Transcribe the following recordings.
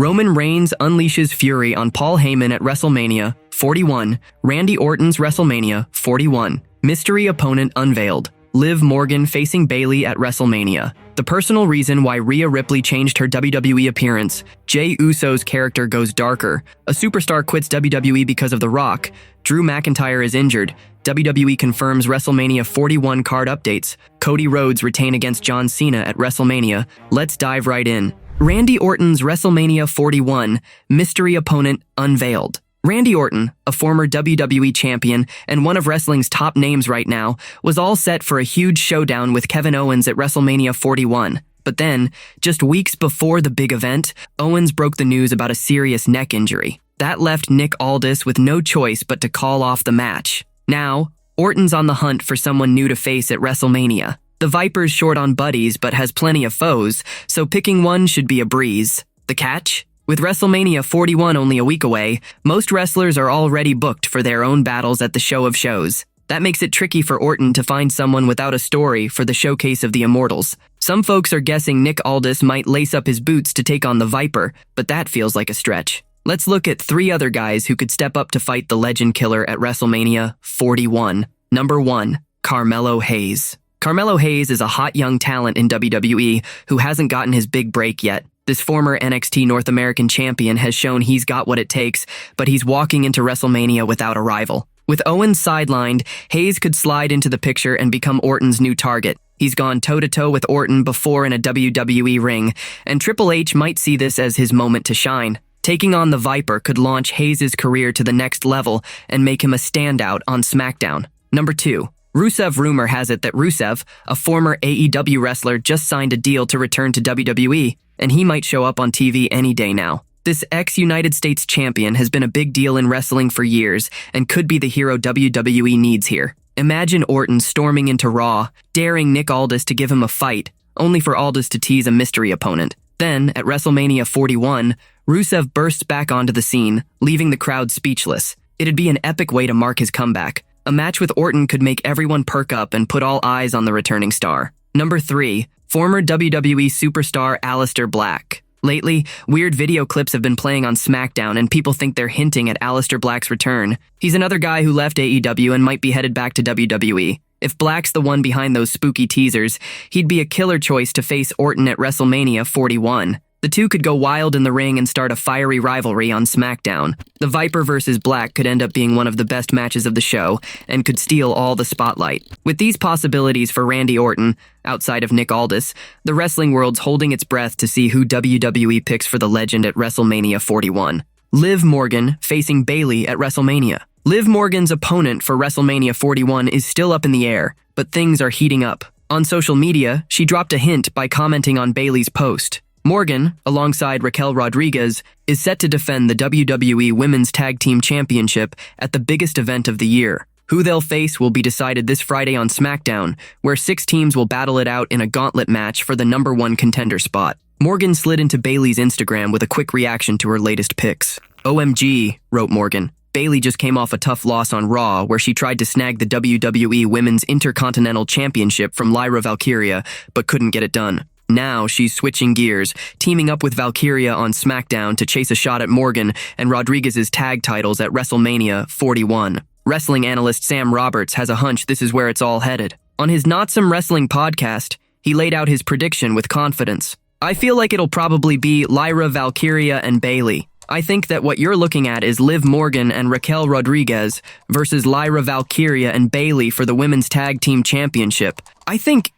Roman Reigns unleashes fury on Paul Heyman at WrestleMania 41. Randy Orton's WrestleMania 41. Mystery Opponent Unveiled. Liv Morgan facing Bayley at WrestleMania. The personal reason why Rhea Ripley changed her WWE appearance. Jey Uso's character goes darker. A superstar quits WWE because of The Rock. Drew McIntyre is injured. WWE confirms WrestleMania 41 card updates. Cody Rhodes retain against John Cena at WrestleMania. Let's dive right in. Randy Orton's WrestleMania 41 Mystery Opponent Unveiled. Randy Orton, a former WWE champion and one of wrestling's top names right now, was all set for a huge showdown with Kevin Owens at WrestleMania 41. But then, just weeks before the big event, Owens broke the news about a serious neck injury. That left Nick Aldis with no choice but to call off the match. Now, Orton's on the hunt for someone new to face at WrestleMania. The Viper's short on buddies but has plenty of foes, so picking one should be a breeze. The catch? With WrestleMania 41 only a week away, most wrestlers are already booked for their own battles at the show of shows. That makes it tricky for Orton to find someone without a story for the Showcase of the Immortals. Some folks are guessing Nick Aldis might lace up his boots to take on the Viper, but that feels like a stretch. Let's look at 3 other guys who could step up to fight the Legend Killer at WrestleMania 41. Number 1. Carmelo Hayes. Carmelo Hayes is a hot young talent in WWE who hasn't gotten his big break yet. This former NXT North American champion has shown he's got what it takes, but he's walking into WrestleMania without a rival. With Owens sidelined, Hayes could slide into the picture and become Orton's new target. He's gone toe-to-toe with Orton before in a WWE ring, and Triple H might see this as his moment to shine. Taking on the Viper could launch Hayes' career to the next level and make him a standout on SmackDown. Number 2. Rusev. Rumor has it that Rusev, a former AEW wrestler, just signed a deal to return to WWE, and he might show up on TV any day now. This ex-United States champion has been a big deal in wrestling for years and could be the hero WWE needs here. Imagine Orton storming into Raw, daring Nick Aldis to give him a fight, only for Aldis to tease a mystery opponent. Then, at WrestleMania 41, Rusev bursts back onto the scene, leaving the crowd speechless. It'd be an epic way to mark his comeback. A match with Orton could make everyone perk up and put all eyes on the returning star. Number 3. Former WWE superstar Aleister Black. Lately, weird video clips have been playing on SmackDown and people think they're hinting at Aleister Black's return. He's another guy who left AEW and might be headed back to WWE. If Black's the one behind those spooky teasers, he'd be a killer choice to face Orton at WrestleMania 41. The two could go wild in the ring and start a fiery rivalry on SmackDown. The Viper versus Black could end up being one of the best matches of the show and could steal all the spotlight. With these possibilities for Randy Orton, outside of Nick Aldis, the wrestling world's holding its breath to see who WWE picks for the legend at WrestleMania 41. Liv Morgan facing Bayley at WrestleMania. Liv Morgan's opponent for WrestleMania 41 is still up in the air, but things are heating up. On social media, she dropped a hint by commenting on Bayley's post. Morgan, alongside Raquel Rodriguez, is set to defend the WWE Women's Tag Team Championship at the biggest event of the year. Who they'll face will be decided this Friday on SmackDown, where 6 teams will battle it out in a gauntlet match for the number 1 contender spot. Morgan slid into Bayley's Instagram with a quick reaction to her latest pics. "OMG," wrote Morgan. Bayley just came off a tough loss on Raw, where she tried to snag the WWE Women's Intercontinental Championship from Lyra Valkyria, but couldn't get it done. Now she's switching gears, teaming up with Valkyria on SmackDown to chase a shot at Morgan and Rodriguez's tag titles at WrestleMania 41. Wrestling analyst Sam Roberts has a hunch this is where it's all headed. On his Not Some Wrestling podcast, he laid out his prediction with confidence. "I feel like it'll probably be Lyra Valkyria and Bayley. I think that what you're looking at is Liv Morgan and Raquel Rodriguez versus Lyra Valkyria and Bayley for the Women's Tag Team Championship. I think,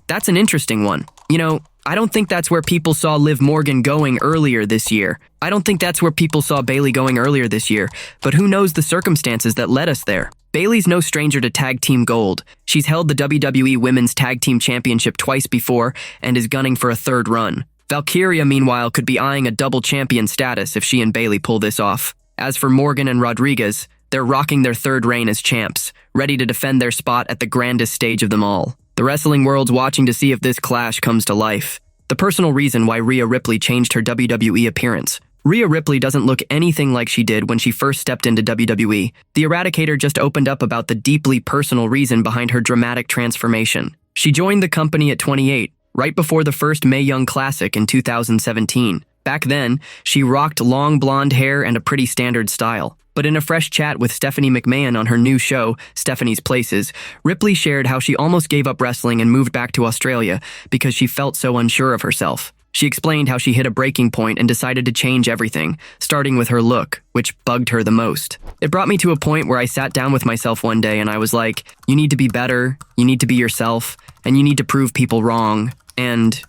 that's an interesting one. I don't think that's where people saw Liv Morgan going earlier this year. I don't think that's where people saw Bayley going earlier this year, but who knows the circumstances that led us there. Bayley's no stranger to tag team gold. She's held the WWE Women's Tag Team Championship twice before and is gunning for a 3rd run. Valkyria, meanwhile, could be eyeing a double champion status if she and Bayley pull this off. As for Morgan and Rodriguez, they're rocking their 3rd reign as champs, ready to defend their spot at the grandest stage of them all. The wrestling world's watching to see if this clash comes to life. The personal reason why Rhea Ripley changed her WWE appearance. Rhea Ripley doesn't look anything like she did when she first stepped into WWE. The Eradicator just opened up about the deeply personal reason behind her dramatic transformation. She joined the company at 28, right before the first Mae Young Classic in 2017. Back then, she rocked long blonde hair and a pretty standard style. But in a fresh chat with Stephanie McMahon on her new show, Stephanie's Places, Ripley shared how she almost gave up wrestling and moved back to Australia because she felt so unsure of herself. She explained how she hit a breaking point and decided to change everything, starting with her look, which bugged her the most. It brought me to a point where I sat down with myself one day and I was like, you need to be better, you need to be yourself, and you need to prove people wrong, and,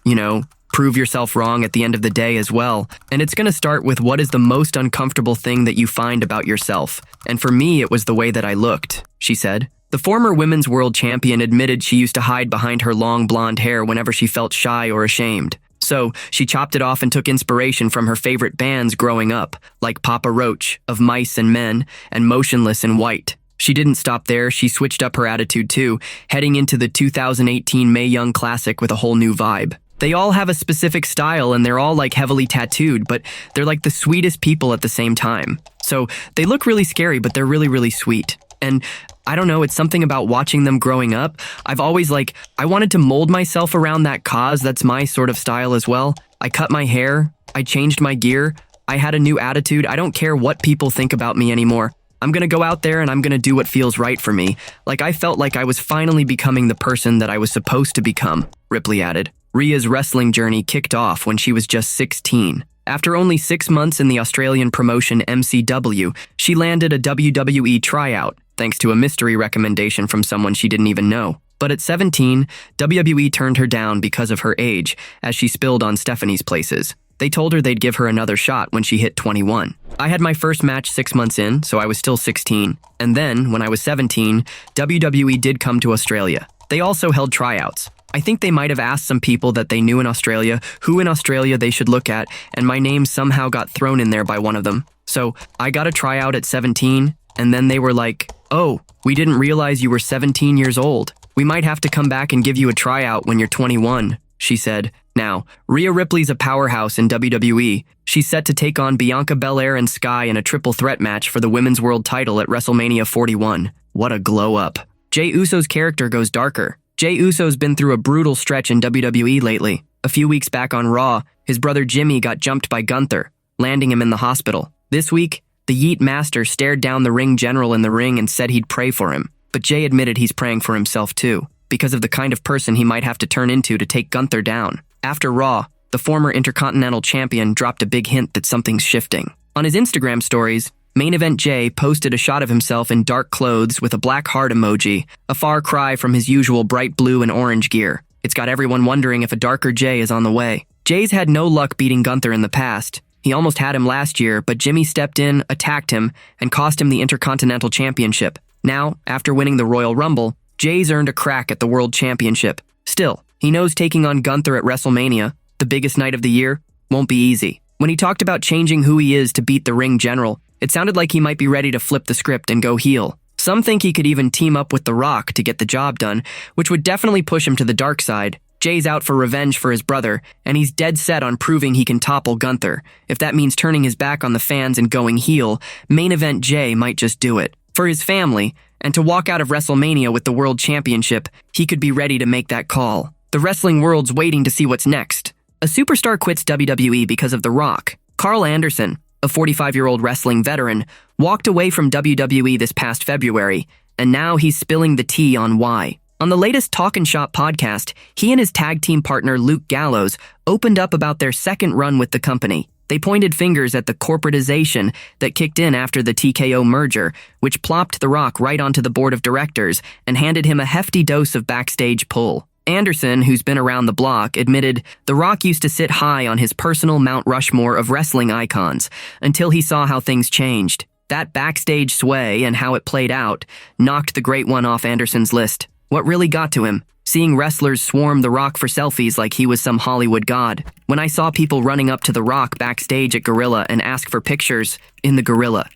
prove yourself wrong at the end of the day as well. And it's going to start with what is the most uncomfortable thing that you find about yourself. And for me, it was the way that I looked, she said. The former women's world champion admitted she used to hide behind her long blonde hair whenever she felt shy or ashamed. So she chopped it off and took inspiration from her favorite bands growing up, like Papa Roach, Of Mice and Men, and Motionless in White. She didn't stop there, she switched up her attitude too, heading into the 2018 Mae Young Classic with a whole new vibe. They all have a specific style and they're all like heavily tattooed, but they're like the sweetest people at the same time. So they look really scary, but they're really, really sweet. And I don't know, it's something about watching them growing up. I've always I wanted to mold myself around that cause. That's my sort of style as well. I cut my hair. I changed my gear. I had a new attitude. I don't care what people think about me anymore. I'm gonna go out there and I'm gonna do what feels right for me. I felt like I was finally becoming the person that I was supposed to become, Ripley added. Rhea's wrestling journey kicked off when she was just 16. After only 6 months in the Australian promotion MCW, she landed a WWE tryout, thanks to a mystery recommendation from someone she didn't even know. But at 17, WWE turned her down because of her age, as she spilled on Stephanie's Places. They told her they'd give her another shot when she hit 21. I had my first match 6 months in, so I was still 16. And then, when I was 17, WWE did come to Australia. They also held tryouts. I think they might have asked some people that they knew in Australia who in Australia they should look at, and my name somehow got thrown in there by one of them. So I got a tryout at 17, and then they were like, oh, we didn't realize you were 17 years old. We might have to come back and give you a tryout when you're 21, she said. Now, Rhea Ripley's a powerhouse in WWE. She's set to take on Bianca Belair and Sky in a triple threat match for the Women's World title at WrestleMania 41. What a glow up. Jey Uso's character goes darker. Jey Uso's been through a brutal stretch in WWE lately. A few weeks back on Raw, his brother Jimmy got jumped by Gunther, landing him in the hospital. This week, the Yeet Master stared down the ring general in the ring and said he'd pray for him. But Jey admitted he's praying for himself too, because of the kind of person he might have to turn into to take Gunther down. After Raw, the former Intercontinental Champion dropped a big hint that something's shifting. On his Instagram stories, Main Event Jey posted a shot of himself in dark clothes with a black heart emoji, a far cry from his usual bright blue and orange gear. It's got everyone wondering if a darker Jey is on the way. Jey's had no luck beating Gunther in the past. He almost had him last year, but Jimmy stepped in, attacked him, and cost him the Intercontinental Championship. Now, after winning the Royal Rumble, Jey's earned a crack at the World Championship. Still, he knows taking on Gunther at WrestleMania, the biggest night of the year, won't be easy. When he talked about changing who he is to beat the ring general, it sounded like he might be ready to flip the script and go heel. Some think he could even team up with The Rock to get the job done, which would definitely push him to the dark side. Jey's out for revenge for his brother, and he's dead set on proving he can topple Gunther. If that means turning his back on the fans and going heel, Main Event Jey might just do it. For his family, and to walk out of WrestleMania with the World Championship, he could be ready to make that call. The wrestling world's waiting to see what's next. A superstar quits WWE because of The Rock. Carl Anderson, a 45-year-old wrestling veteran, walked away from WWE this past February, and now he's spilling the tea on why. On the latest Talkin' Shop podcast, he and his tag team partner Luke Gallows opened up about their second run with the company. They pointed fingers at the corporatization that kicked in after the TKO merger, which plopped The Rock right onto the board of directors and handed him a hefty dose of backstage pull. Anderson, who's been around the block, admitted The Rock used to sit high on his personal Mount Rushmore of wrestling icons until he saw how things changed. That backstage sway and how it played out knocked the Great One off Anderson's list. What really got to him? Seeing wrestlers swarm The Rock for selfies like he was some Hollywood god. When I saw people running up to The Rock backstage at Gorilla and ask for pictures in Gorilla,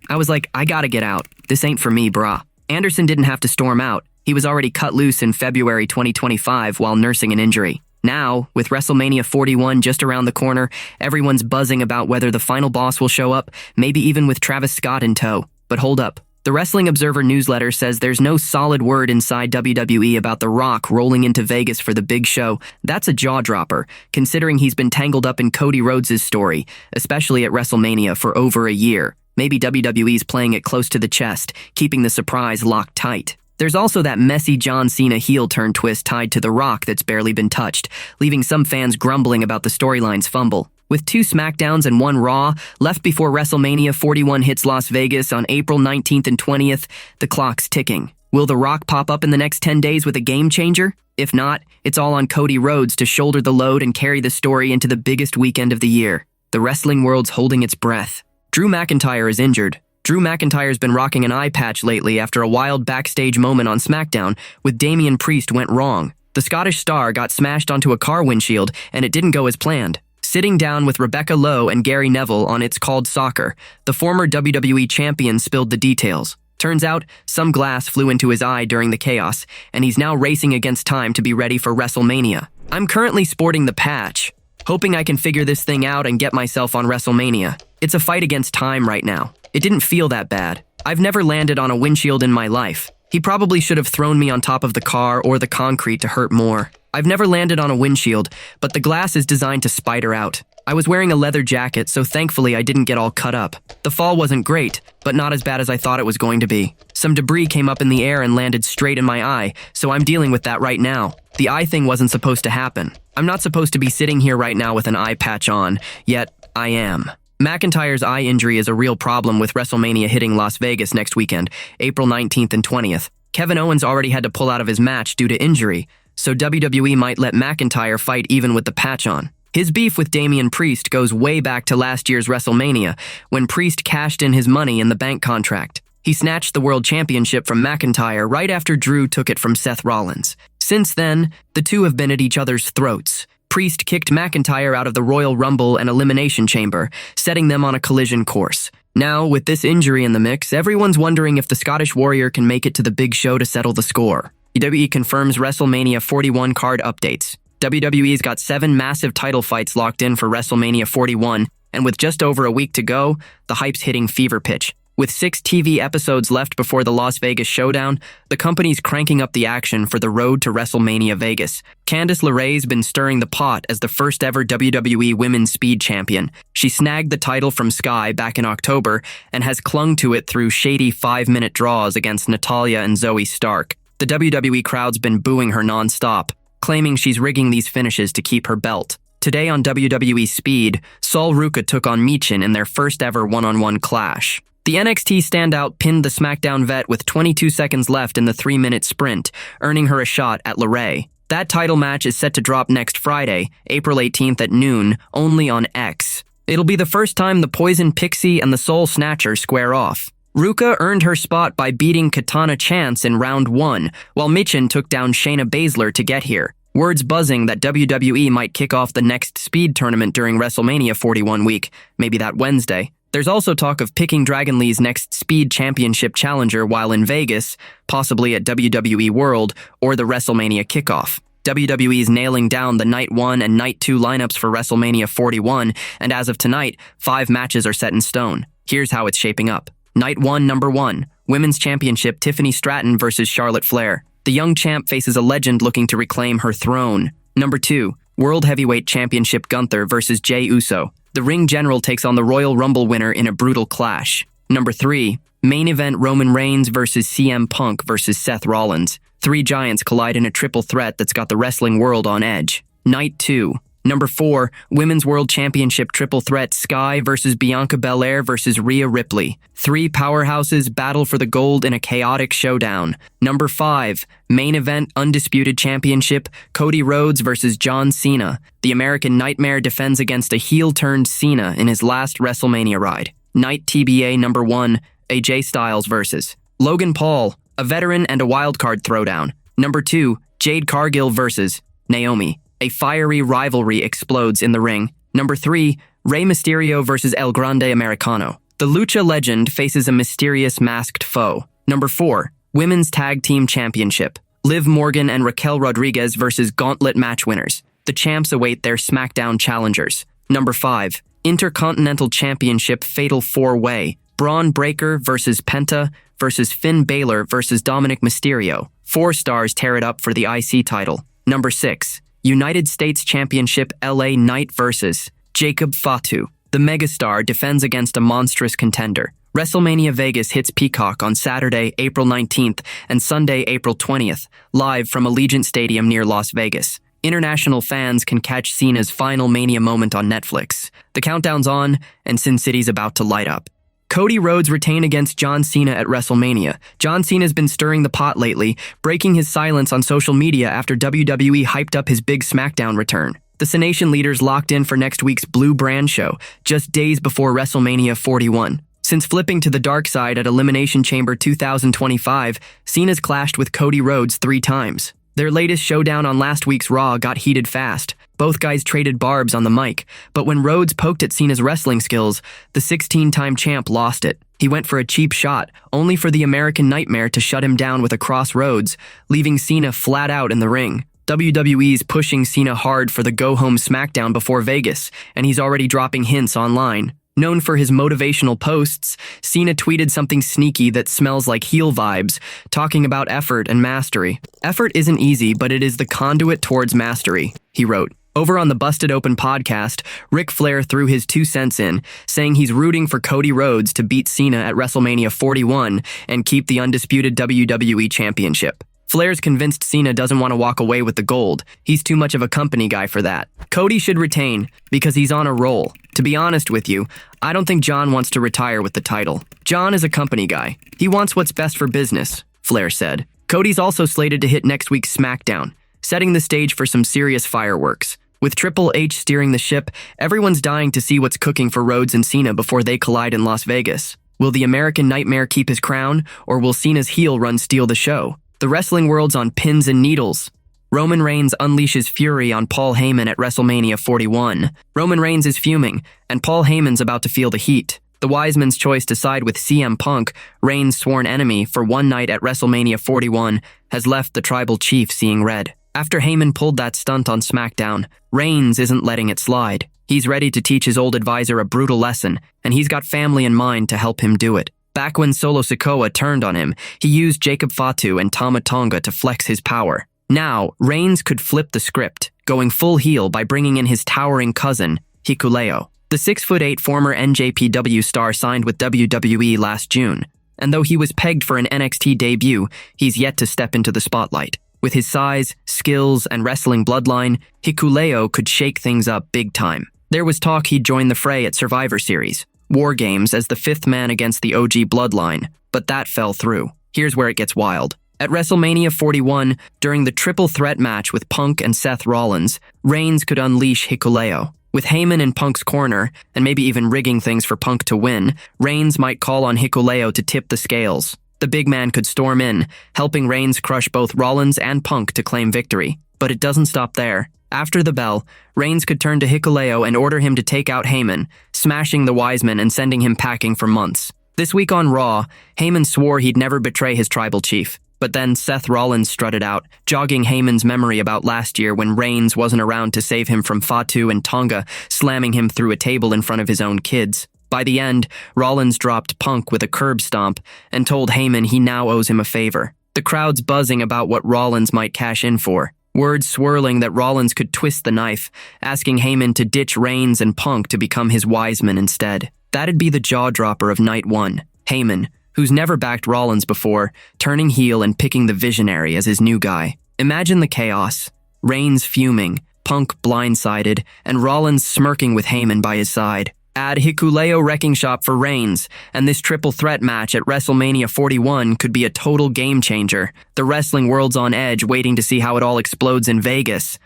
I was like, I gotta get out. This ain't for me, brah. Anderson didn't have to storm out. He was already cut loose in February 2025 while nursing an injury. Now, with WrestleMania 41 just around the corner, everyone's buzzing about whether the final boss will show up, maybe even with Travis Scott in tow. But hold up. The Wrestling Observer newsletter says there's no solid word inside WWE about The Rock rolling into Vegas for the big show. That's a jaw-dropper, considering he's been tangled up in Cody Rhodes' story, especially at WrestleMania, for over a year. Maybe WWE's playing it close to the chest, keeping the surprise locked tight. There's also that messy John Cena heel-turn twist tied to The Rock that's barely been touched, leaving some fans grumbling about the storyline's fumble. With 2 SmackDowns and 1 Raw left before WrestleMania 41 hits Las Vegas on April 19th and 20th, the clock's ticking. Will The Rock pop up in the next 10 days with a game-changer? If not, it's all on Cody Rhodes to shoulder the load and carry the story into the biggest weekend of the year. The wrestling world's holding its breath. Drew McIntyre is injured. Drew McIntyre's been rocking an eye patch lately after a wild backstage moment on SmackDown with Damian Priest went wrong. The Scottish star got smashed onto a car windshield, and it didn't go as planned. Sitting down with Rebecca Lowe and Gary Neville on It's Called Soccer, the former WWE champion spilled the details. Turns out, some glass flew into his eye during the chaos, and he's now racing against time to be ready for WrestleMania. I'm currently sporting the patch, hoping I can figure this thing out and get myself on WrestleMania. It's a fight against time right now. It didn't feel that bad. I've never landed on a windshield in my life. He probably should have thrown me on top of the car or the concrete to hurt more. I've never landed on a windshield, but the glass is designed to spider out. I was wearing a leather jacket, so thankfully I didn't get all cut up. The fall wasn't great, but not as bad as I thought it was going to be. Some debris came up in the air and landed straight in my eye, so I'm dealing with that right now. The eye thing wasn't supposed to happen. I'm not supposed to be sitting here right now with an eye patch on, yet I am. McIntyre's eye injury is a real problem with WrestleMania hitting Las Vegas next weekend, April 19th and 20th. Kevin Owens already had to pull out of his match due to injury, so WWE might let McIntyre fight even with the patch on. His beef with Damian Priest goes way back to last year's WrestleMania, when Priest cashed in his Money in the Bank contract. He snatched the World Championship from McIntyre right after Drew took it from Seth Rollins. Since then, the two have been at each other's throats. Priest kicked McIntyre out of the Royal Rumble and Elimination Chamber, setting them on a collision course. Now, with this injury in the mix, everyone's wondering if the Scottish Warrior can make it to the big show to settle the score. WWE confirms WrestleMania 41 card updates. WWE's got 7 massive title fights locked in for WrestleMania 41, and with just over a week to go, the hype's hitting fever pitch. With 6 TV episodes left before the Las Vegas showdown, the company's cranking up the action for the road to WrestleMania Vegas. Candice LeRae's been stirring the pot as the first ever WWE Women's Speed Champion. She snagged the title from Sky back in October and has clung to it through shady 5-minute draws against Natalya and Zoe Stark. The WWE crowd's been booing her non-stop, claiming she's rigging these finishes to keep her belt. Today on WWE Speed, Sol Ruca took on Michin in their first ever one-on-one clash. The NXT standout pinned the SmackDown vet with 22 seconds left in the 3-minute sprint, earning her a shot at LeRae. That title match is set to drop next Friday, April 18th at noon, only on X. It'll be the first time the Poison Pixie and the Soul Snatcher square off. Ruca earned her spot by beating Katana Chance in round 1, while Michin took down Shayna Baszler to get here. Words buzzing that WWE might kick off the next Speed tournament during WrestleMania 41 week, maybe that Wednesday. There's also talk of picking Dragon Lee's next Speed Championship challenger while in Vegas, possibly at WWE World or the WrestleMania kickoff. WWE's nailing down the Night 1 and Night 2 lineups for WrestleMania 41, and as of tonight, 5 matches are set in stone. Here's how it's shaping up. Night 1, number 1, Women's Championship Tiffany Stratton versus Charlotte Flair. The young champ faces a legend looking to reclaim her throne. Number 2, World Heavyweight Championship Gunther versus Jey Uso. The ring general takes on the Royal Rumble winner in a brutal clash. Number 3, main event Roman Reigns versus CM Punk versus Seth Rollins. 3 giants collide in a triple threat that's got the wrestling world on edge. Night 2, number 4, Women's World Championship triple threat Sky versus Bianca Belair versus Rhea Ripley. 3 powerhouses battle for the gold in a chaotic showdown. Number 5, main event Undisputed Championship Cody Rhodes versus John Cena. The American Nightmare defends against a heel-turned Cena in his last WrestleMania ride. Night TBA number 1, AJ Styles versus Logan Paul, a veteran and a wildcard throwdown. Number 2, Jade Cargill versus Naomi. A fiery rivalry explodes in the ring. Number 3, Rey Mysterio versus El Grande Americano. The Lucha legend faces a mysterious masked foe. Number 4, Women's Tag Team Championship. Liv Morgan and Raquel Rodriguez versus Gauntlet match winners. The champs await their SmackDown challengers. Number 5, Intercontinental Championship Fatal 4-Way. Braun Breaker versus Penta, versus Finn Balor versus Dominic Mysterio. 4 stars tear it up for the IC title. Number 6. United States Championship LA Knight versus Jacob Fatu. The megastar defends against a monstrous contender. WrestleMania Vegas hits Peacock on Saturday, April 19th and Sunday, April 20th, live from Allegiant Stadium near Las Vegas. International fans can catch Cena's final Mania moment on Netflix. The countdown's on, and Sin City's about to light up. Cody Rhodes retained against John Cena at WrestleMania. John Cena's been stirring the pot lately, breaking his silence on social media after WWE hyped up his big SmackDown return. The Cenation leaders locked in for next week's Blue Brand show, just days before WrestleMania 41. Since flipping to the dark side at Elimination Chamber 2025, Cena's clashed with Cody Rhodes 3 times. Their latest showdown on last week's Raw got heated fast. Both guys traded barbs on the mic, but when Rhodes poked at Cena's wrestling skills, the 16-time champ lost it. He went for a cheap shot, only for the American Nightmare to shut him down with a cross Rhodes, leaving Cena flat out in the ring. WWE's pushing Cena hard for the go-home SmackDown before Vegas, and he's already dropping hints online. Known for his motivational posts, Cena tweeted something sneaky that smells like heel vibes, talking about effort and mastery. "Effort isn't easy, but it is the conduit towards mastery," he wrote. Over on the Busted Open podcast, Ric Flair threw his 2 cents in, saying he's rooting for Cody Rhodes to beat Cena at WrestleMania 41 and keep the undisputed WWE Championship. Flair's convinced Cena doesn't want to walk away with the gold. He's too much of a company guy for that. Cody should retain, because he's on a roll. To be honest with you, I don't think John wants to retire with the title. John is a company guy. He wants what's best for business, Flair said. Cody's also slated to hit next week's SmackDown, setting the stage for some serious fireworks. With Triple H steering the ship, everyone's dying to see what's cooking for Rhodes and Cena before they collide in Las Vegas. Will the American Nightmare keep his crown, or will Cena's heel run steal the show? The wrestling world's on pins and needles. Roman Reigns unleashes fury on Paul Heyman at WrestleMania 41. Roman Reigns is fuming, and Paul Heyman's about to feel the heat. The wise man's choice to side with CM Punk, Reigns' sworn enemy, for one night at WrestleMania 41 has left the tribal chief seeing red. After Heyman pulled that stunt on SmackDown, Reigns isn't letting it slide. He's ready to teach his old advisor a brutal lesson, and he's got family in mind to help him do it. Back when Solo Sikoa turned on him, he used Jacob Fatu and Tama Tonga to flex his power. Now, Reigns could flip the script, going full heel by bringing in his towering cousin, Hikuleo. The 6'8" former NJPW star signed with WWE last June, and though he was pegged for an NXT debut, he's yet to step into the spotlight. With his size, skills, and wrestling bloodline, Hikuleo could shake things up big time. There was talk he'd join the fray at Survivor Series, War Games, as the 5th man against the OG bloodline, but that fell through. Here's where it gets wild. At WrestleMania 41, during the triple threat match with Punk and Seth Rollins, Reigns could unleash Hikuleo. With Heyman in Punk's corner, and maybe even rigging things for Punk to win, Reigns might call on Hikuleo to tip the scales. The big man could storm in, helping Reigns crush both Rollins and Punk to claim victory. But it doesn't stop there. After the bell, Reigns could turn to Hikuleo and order him to take out Heyman, smashing the Wiseman and sending him packing for months. This week on Raw, Heyman swore he'd never betray his tribal chief. But then Seth Rollins strutted out, jogging Heyman's memory about last year when Reigns wasn't around to save him from Fatu and Tonga slamming him through a table in front of his own kids. By the end, Rollins dropped Punk with a curb stomp and told Heyman he now owes him a favor. The crowd's buzzing about what Rollins might cash in for. Words swirling that Rollins could twist the knife, asking Heyman to ditch Reigns and Punk to become his Wiseman instead. That'd be the jaw-dropper of Night 1. Heyman, who's never backed Rollins before, turning heel and picking the Visionary as his new guy. Imagine the chaos. Reigns fuming, Punk blindsided, and Rollins smirking with Heyman by his side. Add Hikuleo wrecking shop for Reigns, and this triple threat match at WrestleMania 41 could be a total game changer. The wrestling world's on edge, waiting to see how it all explodes in Vegas.